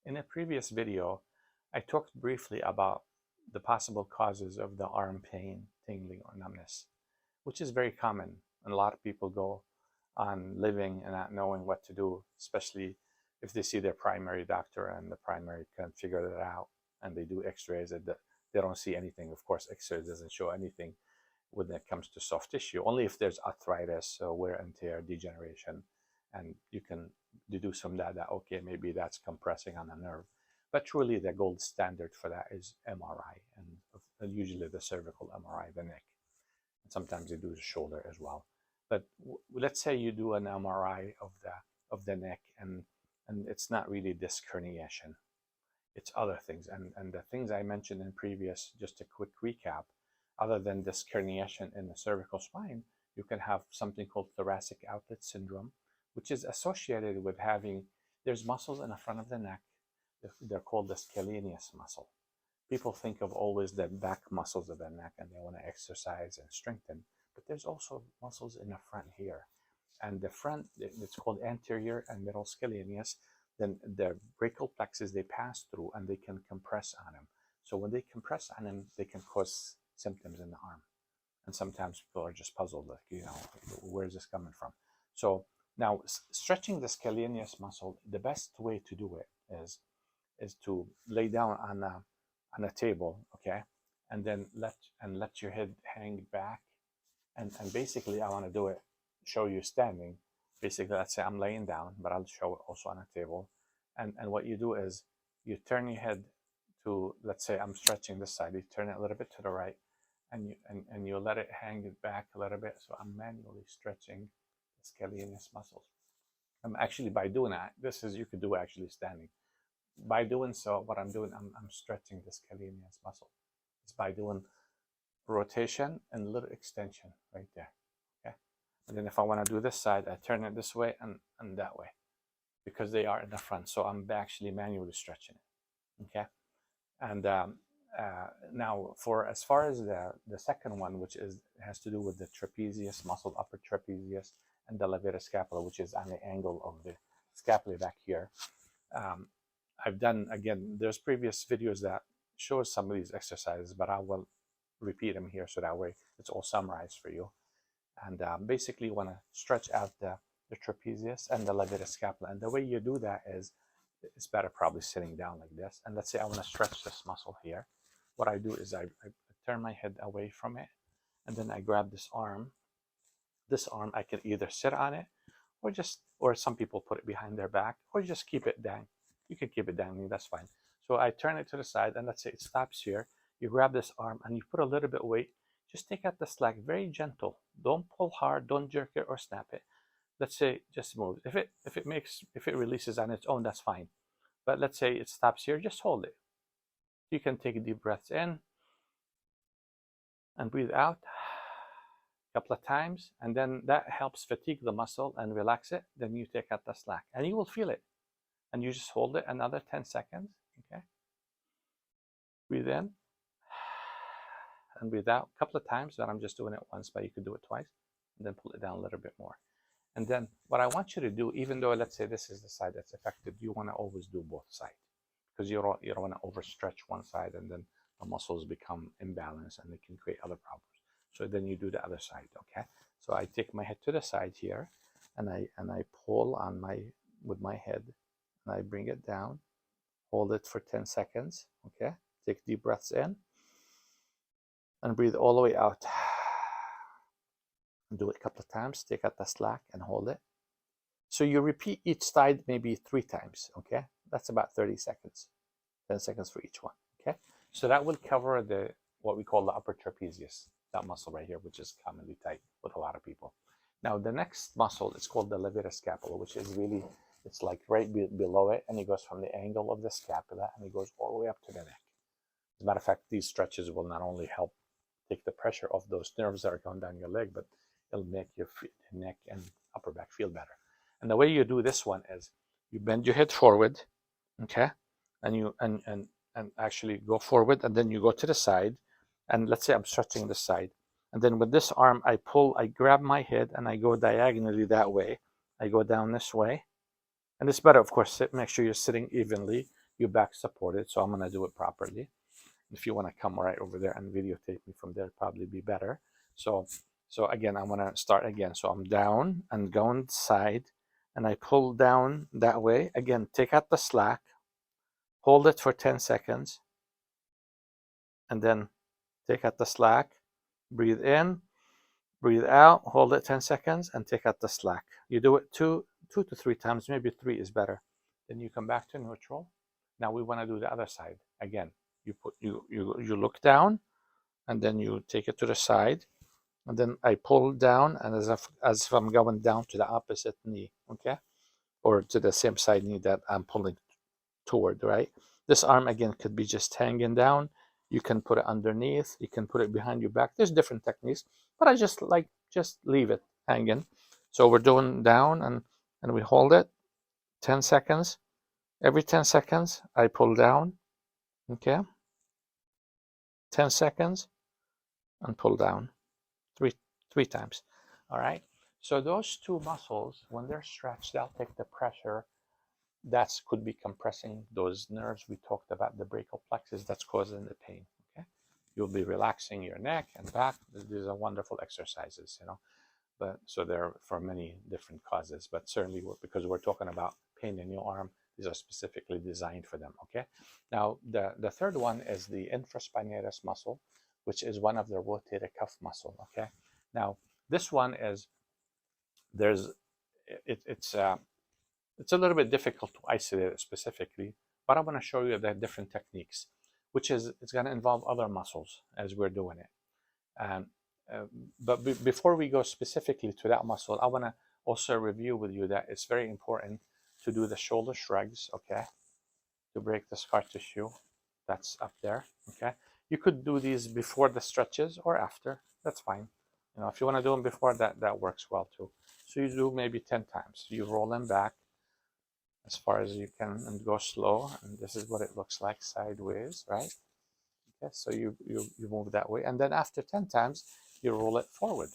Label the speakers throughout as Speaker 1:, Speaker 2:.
Speaker 1: In a previous video, I talked briefly about the possible causes of the arm pain, tingling, or numbness, which is very common. And a lot of people go on living and not knowing what to do, especially if they see their primary doctor and the primary can't figure that out, and they do x-rays and they don't see anything. Of course, x-rays doesn't show anything when it comes to soft tissue, only if there's arthritis, so wear and tear, degeneration, and you can deduce from that okay, maybe that's compressing on a nerve. But truly, the gold standard for that is MRI, and usually the cervical MRI, the neck. And sometimes they do the shoulder as well. But let's say you do an MRI of the neck, and it's not really disc herniation. It's other things. And the things I mentioned in previous, just a quick recap, other than disc herniation in the cervical spine, you can have something called thoracic outlet syndrome, which is associated with having, there's muscles in the front of the neck. They're called the scalenus muscle. People think of always the back muscles of the neck and they want to exercise and strengthen, but there's also muscles in the front here. And the front, it's called anterior and middle scalenus. Then the brachial plexus, they pass through and they can compress on them. So when they compress on them, they can cause symptoms in the arm. And sometimes people are just puzzled, like, where's this coming from? So now stretching the scalenus muscle, the best way to do it is to lay down on a table, okay, and then let your head hang back, and basically I want to show you standing. Basically, let's say I'm laying down, but I'll show it also on a table. And what you do is you turn your head to, let's say I'm stretching this side, you turn it a little bit to the right, and you let it hang it back a little bit. So I'm manually stretching the scalenus muscles. I'm actually, by doing that, you could do actually standing. By doing so, what I'm doing, I'm stretching the scalenus muscle. It's by doing rotation and a little extension right there. Okay. And then if I want to do this side, I turn it this way and that way, because they are in the front. So I'm actually manually stretching it. Okay. And now, for as far as the second one, which has to do with the trapezius muscle, upper trapezius, and the levator scapula, which is on the angle of the scapula back here. I've done, again, there's previous videos that show some of these exercises, but I will repeat them here so that way it's all summarized for you. And basically you want to stretch out the trapezius and the levator scapula. And the way you do that is, it's better probably sitting down like this. And let's say I want to stretch this muscle here. What I do is I turn my head away from it, and then I grab this arm. This arm, I can either sit on it, or some people put it behind their back, or just keep it down. You can keep it dangling, that's fine. So I turn it to the side, and let's say it stops here. You grab this arm and you put a little bit of weight. Just take out the slack, very gentle. Don't pull hard, don't jerk it or snap it. Let's say just move. If it releases on its own, that's fine. But let's say it stops here, just hold it. You can take deep breaths in and breathe out a couple of times, and then that helps fatigue the muscle and relax it. Then you take out the slack and you will feel it. And you just hold it another 10 seconds, okay? Breathe in and breathe out a couple of times. But I'm just doing it once, but you could do it twice, and then pull it down a little bit more. And then what I want you to do, even though let's say this is the side that's affected, you want to always do both sides, because you don't want to overstretch one side and then the muscles become imbalanced and they can create other problems. So then you do the other side, okay? So I take my head to the side here, and I pull on with my head, and I bring it down, hold it for 10 seconds, okay? Take deep breaths in and breathe all the way out. Do it a couple of times, take out the slack and hold it. So you repeat each side maybe 3 times, okay? That's about 30 seconds, 10 seconds for each one, okay? So that will cover what we call the upper trapezius, that muscle right here, which is commonly tight with a lot of people. Now the next muscle is called the levator scapula, which is really, it's like right below it, and it goes from the angle of the scapula and it goes all the way up to the neck. As a matter of fact, these stretches will not only help take the pressure off those nerves that are going down your leg, but it'll make your neck and upper back feel better. And the way you do this one is you bend your head forward, okay, and you and actually go forward, and then you go to the side, and let's say I'm stretching this side, and then with this arm I grab my head and I go diagonally that way. I go down this way. And it's better, of course, make sure you're sitting evenly. your back supported. So I'm going to do it properly. If you want to come right over there and videotape me from there, probably be better. So again, I'm going to start again. So I'm down and going side, and I pull down that way. Again, take out the slack, hold it for 10 seconds, and then take out the slack, breathe in, breathe out, hold it 10 seconds, and take out the slack. You do it two to 3 times, maybe 3 is better. Then you come back to neutral. Now we want to do the other side. Again, you look down, and then you take it to the side, and then I pull down, and as if I'm going down to the opposite knee, okay? Or to the same side knee that I'm pulling toward, right? This arm, again, could be just hanging down. You can put it underneath. You can put it behind your back. There's different techniques, but I just leave it hanging. So we're doing down, and we hold it 10 seconds. Every 10 seconds, I pull down, okay? 10 seconds and pull down three times. All right. So those two muscles, when they're stretched, they'll take the pressure that could be compressing those nerves we talked about, the brachial plexus, that's causing the pain. Okay. You'll be relaxing your neck and back. These are wonderful exercises, But so they're for many different causes, but certainly because we're talking about pain in your arm, these are specifically designed for them. Okay. Now the third one is the infraspinatus muscle, which is one of the rotator cuff muscle. Okay. Now this one is it's a little bit difficult to isolate it specifically, but I'm going to show you the different techniques, which is it's going to involve other muscles as we're doing it. Um, but before we go specifically to that muscle, I want to also review with you that it's very important to do the shoulder shrugs, okay, to break the scar tissue that's up there, okay. You could do these before the stretches or after. That's fine. If you want to do them before, that works well too. So you do maybe 10 times. You roll them back as far as you can and go slow, and this is what it looks like sideways, right? Okay, so you move that way, and then after 10 times you roll it forward.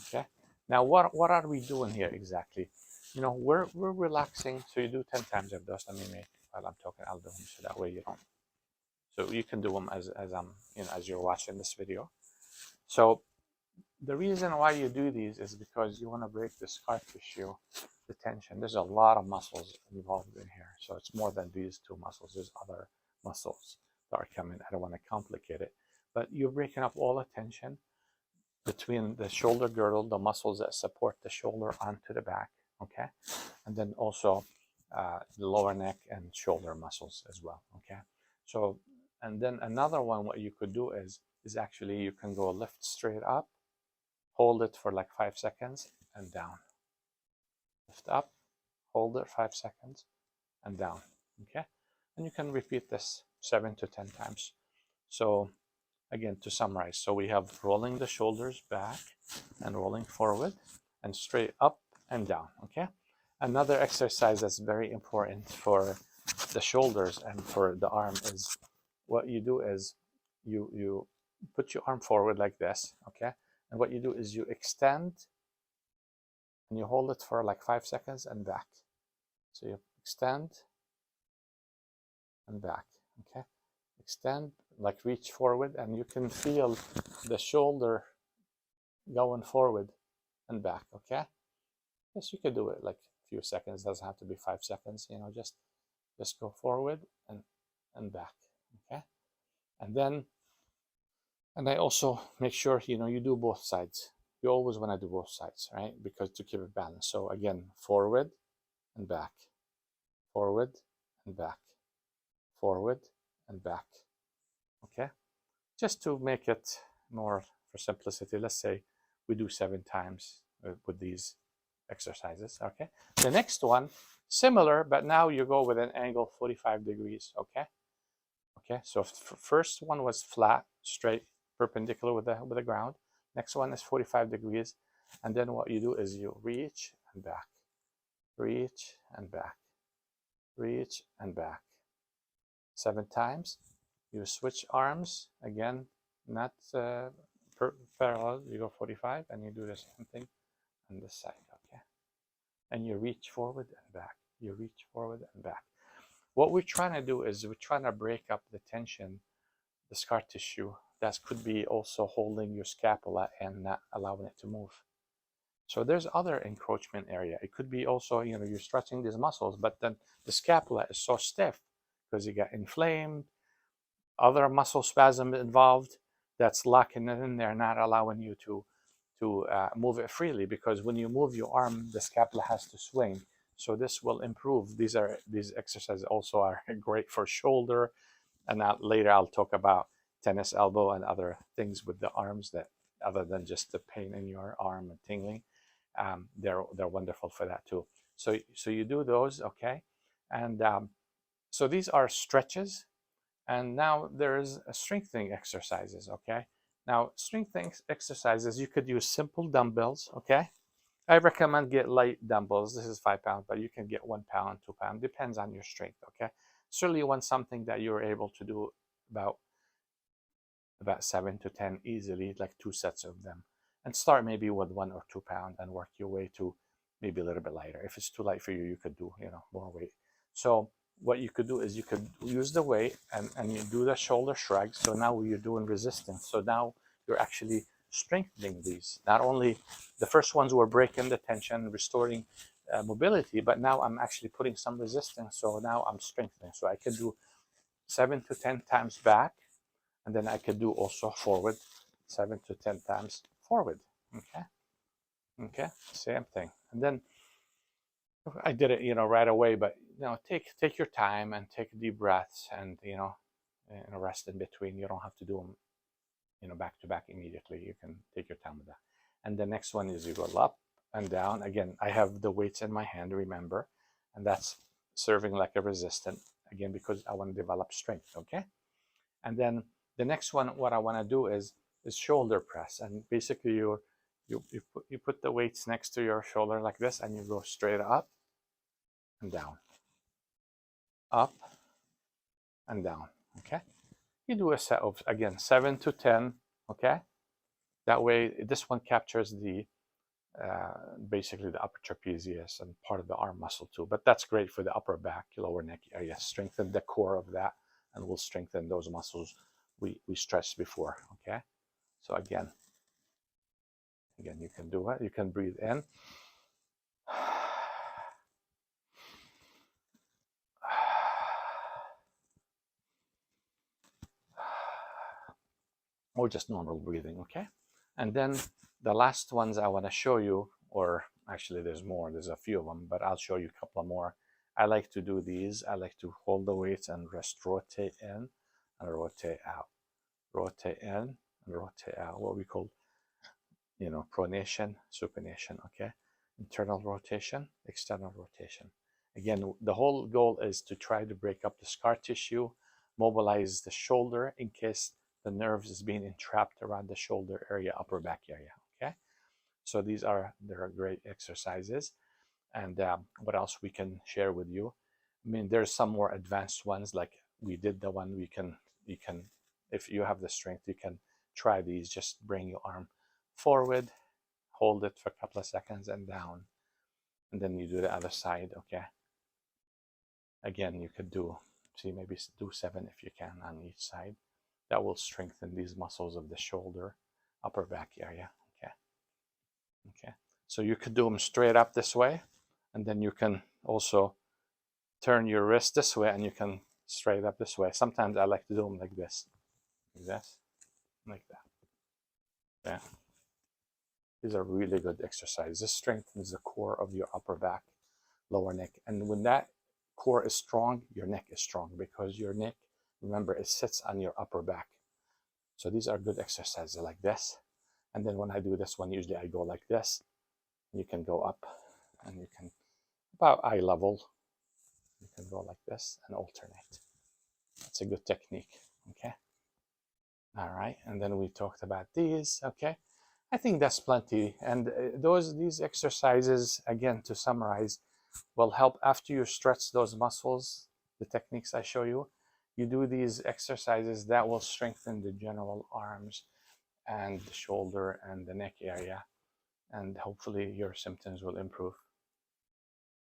Speaker 1: Okay, now what are we doing here exactly? We're relaxing. So you do 10 times of those. Let me make, while I'm talking, I'll do them so that way you don't, so you can do them as I'm as you're watching this video. So the reason why you do these is because you want to break the scar tissue, the tension. There's a lot of muscles involved in here, so it's more than these two muscles. There's other muscles that are coming. I don't want to complicate it, but you're breaking up all the tension between the shoulder girdle, the muscles that support the shoulder onto the back, okay, and then also the lower neck and shoulder muscles as well, okay. So, and then another one, what you could do is actually you can go lift straight up, hold it for like 5 seconds and down. Lift up, hold it 5 seconds and down. Okay. And you can repeat this 7 to 10 times. So again, to summarize, so we have rolling the shoulders back and rolling forward and straight up and down. Okay. Another exercise that's very important for the shoulders and for the arm is what you do is you put your arm forward like this. Okay. And what you do is you extend and you hold it for like 5 seconds and back. So you extend and back, okay? Extend, like reach forward, and you can feel the shoulder going forward and back, okay? Yes, you could do it like a few seconds. It doesn't have to be 5 seconds, just go forward and back, okay? And I also make sure, you do both sides. You always want to do both sides, right? Because to keep it balanced. So again, forward and back, forward and back, forward and back. Okay? Just to make it more for simplicity, let's say we do 7 times with these exercises. Okay? The next one, similar, but now you go with an angle 45 degrees. Okay? Okay, so first one was flat, straight, perpendicular with the ground. Next one is 45 degrees. And then what you do is you reach and back, reach and back, reach and back. 7 times. You switch arms, again, not parallel. You go 45 and you do the same thing on this side, okay? And you reach forward and back. You reach forward and back. What we're trying to do is we're trying to break up the tension, the scar tissue that could be also holding your scapula and not allowing it to move. So there's other encroachment area. It could be also, you're stretching these muscles, but then the scapula is so stiff because you got inflamed, other muscle spasm involved that's locking it in there, not allowing you to move it freely, because when you move your arm, the scapula has to swing. So this will improve. These exercises also are great for shoulder, and later I'll talk about tennis elbow and other things with the arms that, other than just the pain in your arm and tingling, they're wonderful for that too. So you do those, okay, and so these are stretches, and now there's strengthening exercises, okay. Now, strengthening exercises, you could use simple dumbbells, okay? I recommend get light dumbbells. This is 5 pounds, but you can get 1 pound, 2 pound, depends on your strength, okay? Certainly you want something that you're able to do about 7 to 10 easily, like 2 sets of them. And start maybe with 1 or 2 pound and work your way to maybe a little bit lighter. If it's too light for you, you could do, more weight. So what you could do is you could use the weight and you do the shoulder shrug. So now you're doing resistance. So now you're actually strengthening these. Not only the first ones were breaking the tension, restoring mobility, but now I'm actually putting some resistance. So now I'm strengthening. So I can do 7 to 10 times back, and then I could do also forward, 7 to 10 times forward. Okay, same thing. And then I did it, right away, but take your time and take deep breaths, and rest in between. You don't have to do them, back to back immediately. You can take your time with that. And the next one is you go up and down. Again, I have the weights in my hand, remember, and that's serving like a resistant, again, because I want to develop strength, okay? And then the next one, what I want to do is shoulder press, and basically you put the weights next to your shoulder like this, and you go straight up and down, up and down, okay? You do a set of, again, 7 to 10, okay? That way, this one captures the basically the upper trapezius and part of the arm muscle too. But that's great for the upper back, lower neck area. Strengthen the core of that, and we'll strengthen those muscles we stretched before, okay? So again, you can do it. You can breathe in. Or just normal breathing, okay? And then the last ones I want to show you, or actually there's more, there's a few of them, but I'll show you a couple more. I like to do these. I like to hold the weights and rest, rotate in and rotate out, rotate in and rotate out, what we call, pronation, supination, okay? Internal rotation, external rotation. Again, the whole goal is to try to break up the scar tissue, mobilize the shoulder in case the nerves is being entrapped around the shoulder area, upper back area, okay? So they're great exercises. And what else we can share with you? I mean, there's some more advanced ones, like we did the one you can, if you have the strength, you can try these. Just bring your arm forward, hold it for a couple of seconds and down. And then you do the other side, okay? Again, you could maybe do 7 if you can on each side. That will strengthen these muscles of the shoulder, upper back area, okay? Okay, so you could do them straight up this way, and then you can also turn your wrist this way, and you can straight up this way. Sometimes I like to do them like this, like that. Yeah. These are really good exercises. This strengthens the core of your upper back, lower neck. And when that core is strong, your neck is strong, because your neck, remember, it sits on your upper back. So these are good exercises like this. And then when I do this one, usually I go like this. You can go up, and you can, about eye level, you can go like this and alternate. That's a good technique, okay? All right, and then we talked about these, okay? I think that's plenty. And these exercises, again, to summarize, will help after you stretch those muscles, the techniques I show you. You do these exercises that will strengthen the general arms and the shoulder and the neck area, and hopefully your symptoms will improve.